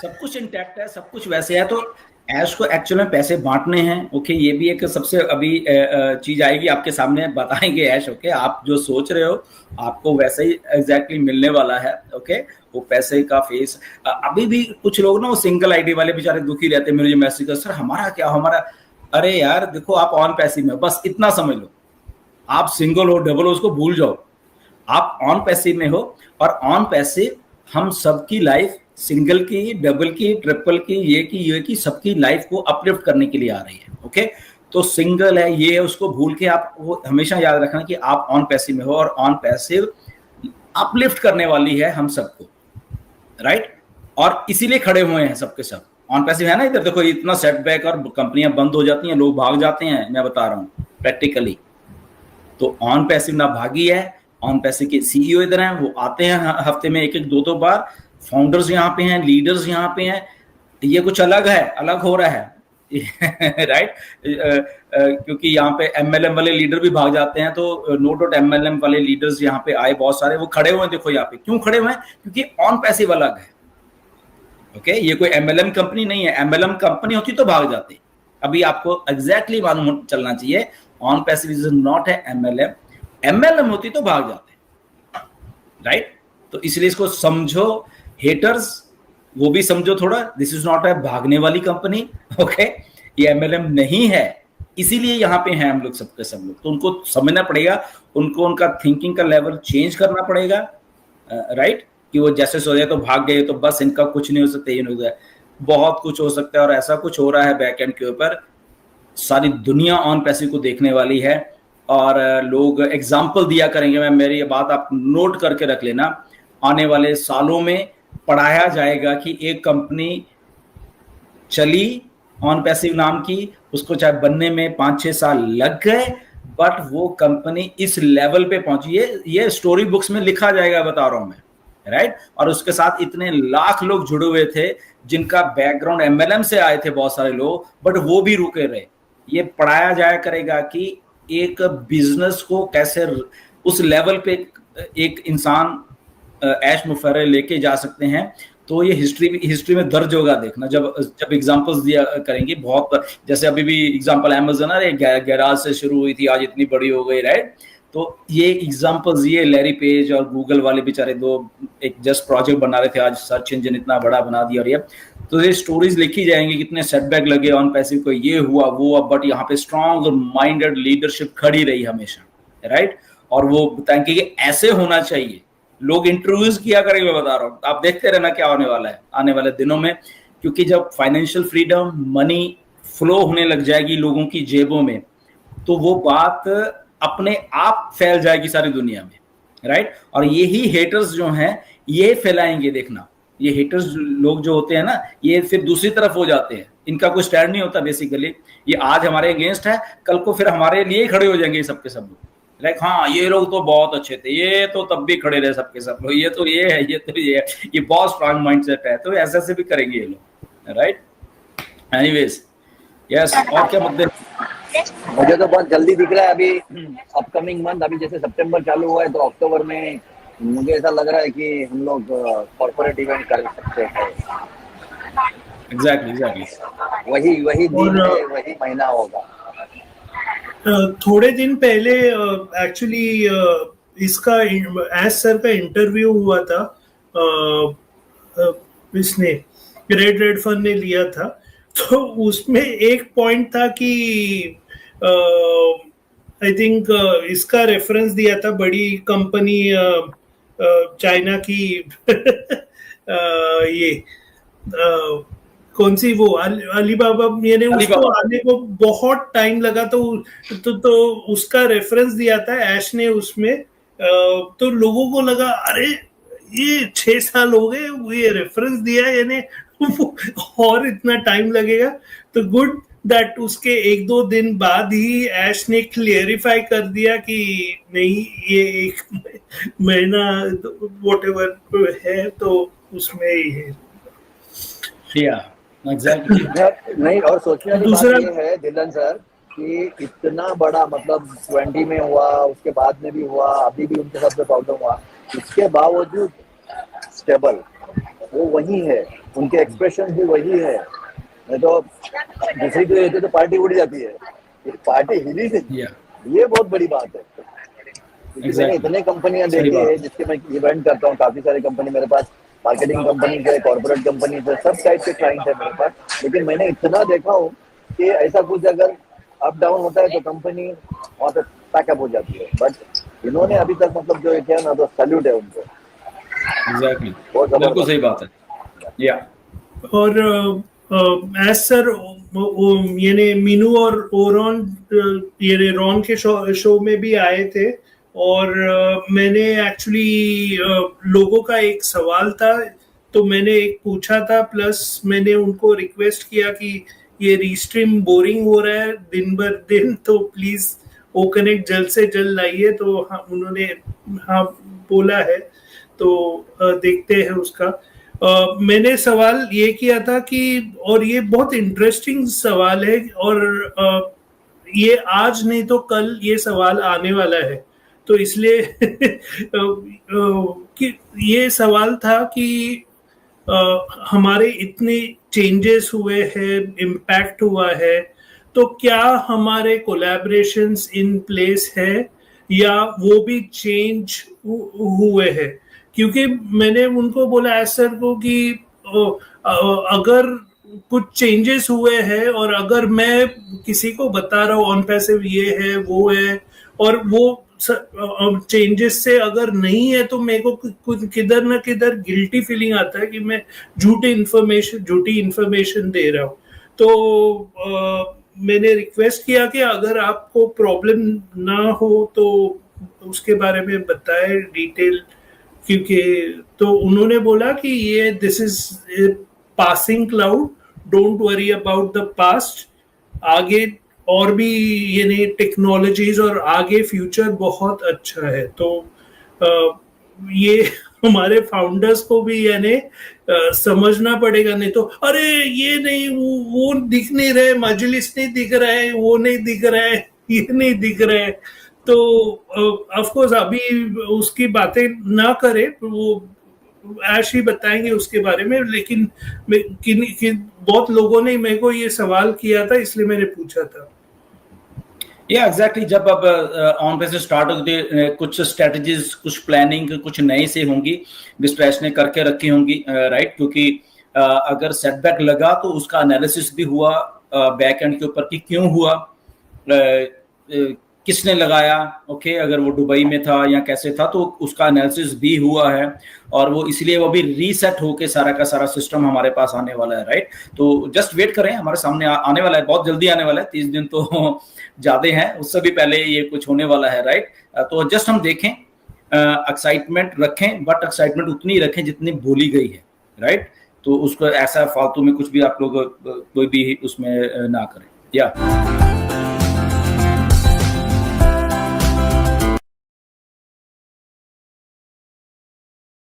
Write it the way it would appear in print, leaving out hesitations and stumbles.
सब कुछ इंटैक्ट है, सब कुछ वैसे है। तो ऐश को एक्चुअल में पैसे बांटने हैं। ओके, ये भी एक सबसे अभी चीज आएगी आपके सामने, बताएंगे ऐश। ओके, आप जो सोच रहे हो आपको वैसे ही एग्जैक्टली मिलने वाला है। ओके, वो पैसे का फेस। अभी भी कुछ लोग ना वो सिंगल आईडी वाले बेचारे दुखी रहते हैं, मुझे मैसेज कर, सर हमारा क्या, हमारा। अरे यार देखो, आप ऑन पैसिव में बस इतना समझ लो, आप सिंगल हो डबल हो उसको भूल जाओ, आप ऑन पैसिव में हो। और ऑन पैसिव हम सबकी लाइफ, सिंगल की, डबल की, ट्रिपल की, ये की सबकी लाइफ को अपलिफ्ट करने के लिए आ रही है। ओके, तो सिंगल है ये है, उसको भूल के आप वो हमेशा याद रखना कि आप ऑन पैसिव में हो, और ऑन पैसिव अपलिफ्ट करने वाली है हम सबको, राइट। और इसीलिए खड़े हुए हैं सबके सब। ऑन पैसिव है ना, इधर देखो इतना सेटबैक और कंपनियां बंद हो जाती हैं, लोग भाग जाते हैं, मैं बता रहा हूँ प्रैक्टिकली। तो ऑन पैसिव ना भागी है। ऑन पैसिव के सीईओ इधर हैं, वो आते हैं हफ्ते में एक एक दो दो बार। फाउंडर्स यहाँ पे हैं, लीडर्स यहाँ पे हैं। ये कुछ अलग है, अलग हो रहा है राइट। क्योंकि यहाँ पे एमएलएम वाले लीडर भी भाग जाते हैं, तो नो डाउट एमएलएम वाले लीडर्स यहाँ पे आए बहुत सारे, वो खड़े हुए हैं। देखो यहाँ पे क्यों खड़े हुए हैं, क्योंकि ऑन पैसिव अलग है। ओके, ये कोई एमएलएम कंपनी नहीं है। एमएलएम कंपनी होती तो भाग जाती। अभी आपको एग्जैक्टली मालूम चलना चाहिए, ऑन पैसिव इज नॉट है एमएलएम। एमएलएम होती तो भाग जाते, राइट। तो इसलिए इसको समझो, हेटर्स वो भी समझो थोड़ा, दिस इज नॉट है भागने वाली कंपनी। ओके, ये एमएलएम नहीं है, इसीलिए यहाँ पे हैं हम लोग सबके सब लोग। तो उनको समझना पड़ेगा, उनको उनका थिंकिंग का लेवल चेंज करना पड़ेगा, राइट। कि वो जैसे सोचे तो भाग गए तो बस इनका कुछ नहीं हो सकता, ये नहीं हो जाए, बहुत कुछ हो सकता है। और ऐसा कुछ हो रहा है बैकएंड के ऊपर, सारी दुनिया ऑन पैसिव को देखने वाली है। और लोग एग्जाम्पल दिया करेंगे। मैं मेरी ये बात आप नोट करके रख लेना, आने वाले सालों में पढ़ाया जाएगा कि एक कंपनी चली ऑन पैसिव नाम की, उसको चाहे बनने में 5-6 साल लग गए, बट वो कंपनी इस लेवल पे पहुंची। ये स्टोरी बुक्स में लिखा जाएगा, बता रहा हूं मैं, राइट। और उसके साथ इतने लाख लोग जुड़े हुए थे जिनका बैकग्राउंड एमएलएम से आए थे बहुत सारे लोग, बट वो भी रुके रहे। ये पढ़ाया जाया करेगा कि एक बिजनेस को कैसे उस लेवल पे एक इंसान ऐश मुफर्रे लेके जा सकते हैं। तो ये हिस्ट्री में दर्ज होगा, देखना जब जब एग्जांपल्स दिया करेंगे। बहुत जैसे अभी भी एग्जांपल अमेज़न है, गैराज से शुरू हुई थी, आज इतनी बड़ी हो गई, राइट। तो ये एग्जांपल्स, ये लैरी पेज और गूगल वाले बेचारे दो एक जस्ट प्रोजेक्ट बना रहे थे, आज सर्च इंजन इतना बड़ा बना दिया। और ये तो ये स्टोरीज लिखी जाएंगी, कितने सेटबैक लगे ऑन पैसिव को, ये हुआ वो, बट यहाँ पे स्ट्रॉन्ग माइंडेड लीडरशिप खड़ी रही हमेशा, राइट। और वो बताएंगे कि ऐसे होना चाहिए। लोग इंटरव्यूज किया करेंगे, मैं बता रहा हूँ, आप देखते रहना क्या होने वाला है आने वाले दिनों में। क्योंकि जब फाइनेंशियल फ्रीडम, मनी फ्लो होने लग जाएगी लोगों की जेबों में, तो वो बात अपने आप फैल जाएगी सारी दुनिया में, राइट। और यही हेटर्स जो हैं ये फैलाएंगे, देखना। ये हेटर्स लोग जो होते हैं ना, ये फिर दूसरी तरफ हो जाते हैं, इनका कोई स्टैंड नहीं होता बेसिकली। ये आज हमारे अगेंस्ट है, कल को फिर हमारे लिए ही खड़े हो जाएंगे सबके सब लोग, लाइक हाँ ये लोग तो बहुत अच्छे थे, ये तो तब भी खड़े रहे सबके सब लोग, ये तो ये है, ये तो ये है, ये बहुत स्ट्रांग माइंडसेट है। तो ऐसे से भी करेंगे ये लोग, राइट। एनीवेज, यस, और क्या मुद्दे? मुझे तो बहुत जल्दी दिख रहा है अभी अपकमिंग मंथ। अभी जैसे सितंबर चालू हुआ है तो अक्टूबर में मुझे ऐसा लग रहा है कि हम लोग कॉर्पोरेट इवेंट कर सकते हैं। एग्जैक्टली वही दिन है, वही महीना होगा। थोड़े दिन पहले एक्चुअली इसका एस सर का इंटरव्यू हुआ था, इसने रेडफर्न ने लिया था। तो उसमें एक पॉइंट था कि आई थिंक इसका रेफरेंस दिया था, बड़ी कंपनी चाइना की ये कौन सी वो अलीबाबा, मैंने उसको आने को बहुत टाइम लगा। तो उसका रेफरेंस दिया था ऐश ने उसमें। तो लोगों को लगा अरे ये 6 साल हो गए, ये रेफरेंस दिया यानी और इतना टाइम लगेगा। तो गुड दैट उसके 1-2 दिन बाद ही ऐश ने क्लियरिफाई कर दिया कि नहीं, ये 1 महीना व्हाटएवर है तो उसमें ही है। एग्जैक्टली नहीं, और सोचने वाली बात ये है दिलन सर कि इतना बड़ा, मतलब 20 में हुआ, उसके बाद में भी हुआ, अभी भी उनके साथ में प्रॉब्लम हुआ, इसके बावजूद स्टेबल वो वही है, उनके एक्सप्रेशन भी वही है। नहीं तो दूसरी कोई होती तो पार्टी उड़ जाती है, ये पार्टी हिली नहीं, ये बहुत बड़ी बात है। क्योंकि मैंने इतने कंपनियां देखी है जिसके मैं इवेंट करता हूँ, काफी सारी कंपनी मेरे पास, मार्केटिंग कंपनी के, कॉर्पोरेट कंपनी से, सब टाइप के क्लाइंट है मेरे पास, लेकिन मैंने इतना देखा हूँ कि ऐसा कुछ अगर अप डाउन होता है तो कंपनी वहाँ पे पैकअप हो जाती है। बट इन्होंने अभी तक मतलब जो किया ना, तो सैल्यूट है उनको। एग्जैक्टली, बिल्कुल सही बात है। या और एज सर यानी मीनू और ओरॉन ये रॉन के शो में भी आए थे, और मैंने एक्चुअली लोगों का एक सवाल था तो मैंने एक पूछा था, प्लस मैंने उनको रिक्वेस्ट किया कि ये रीस्ट्रीम बोरिंग हो रहा है दिन भर दिन, तो प्लीज ओ कनेक्ट जल्द से जल्द लाइए। तो हाँ, उन्होंने हाँ बोला है, तो देखते हैं उसका। मैंने सवाल ये किया था कि, और ये बहुत इंटरेस्टिंग सवाल है, और ये आज नहीं तो कल ये सवाल आने वाला है, तो इसलिए कि ये सवाल था कि हमारे इतने चेंजेस हुए हैं, इम्पैक्ट हुआ है, तो क्या हमारे कोलैबोरेशंस इन प्लेस है या वो भी चेंज हुए हैं? क्योंकि मैंने उनको बोला सर को कि अगर कुछ चेंजेस हुए हैं और अगर मैं किसी को बता रहा हूँ ऑन पैसिव ये है वो है, और वो चेंजेस से अगर नहीं है, तो मेरे को कुछ किधर ना किधर गिल्टी फीलिंग आता है कि मैं झूठी इंफॉर्मेशन दे रहा हूँ। तो मैंने रिक्वेस्ट किया कि अगर आपको प्रॉब्लम ना हो तो उसके बारे में बताएं डिटेल, क्योंकि तो उन्होंने बोला कि ये this is passing cloud, don't worry about the past, आगे और भी ये नई टेक्नोलॉजीज और आगे फ्यूचर बहुत अच्छा है। तो ये हमारे फाउंडर्स को भी यानी समझना पड़ेगा, नहीं तो अरे ये नहीं वो दिख नहीं रहे, मजलिस नहीं दिख रहा है, वो नहीं दिख रहा है, ये नहीं दिख रहा है। तो ऑफ कोर्स अभी उसकी बातें ना करें, वो ऐश ही बताएंगे उसके बारे में, लेकिन बहुत लोगों ने मेरे को ये सवाल किया था, इसलिए मैंने पूछा था। या एग्जैक्टली, जब अब ऑन पे से स्टार्ट होती कुछ स्ट्रेटजीज, कुछ प्लानिंग कुछ नई से होंगी, डिस्ट्रेस ने करके रखी होंगी, राइट, क्योंकि अगर सेटबैक लगा तो उसका एनालिसिस भी हुआ बैक एंड के ऊपर कि क्यों हुआ, किसने लगाया, ओके, अगर वो दुबई में था या कैसे था, तो उसका एनालिसिस भी हुआ है, और वो इसलिए वो भी रीसेट होके सारा का सारा सिस्टम हमारे पास आने वाला है, राइट। तो जस्ट वेट करें, हमारे सामने आने वाला है, बहुत जल्दी आने वाला है, 30 दिन तो ज्यादा है, उससे भी पहले ये कुछ होने वाला है, राइट। तो जस्ट हम देखें, एक्साइटमेंट रखें, बट एक्साइटमेंट उतनी रखें जितनी बोली गई है, राइट। तो उसको ऐसा फालतू में कुछ भी आप लोग कोई भी उसमें ना करें। या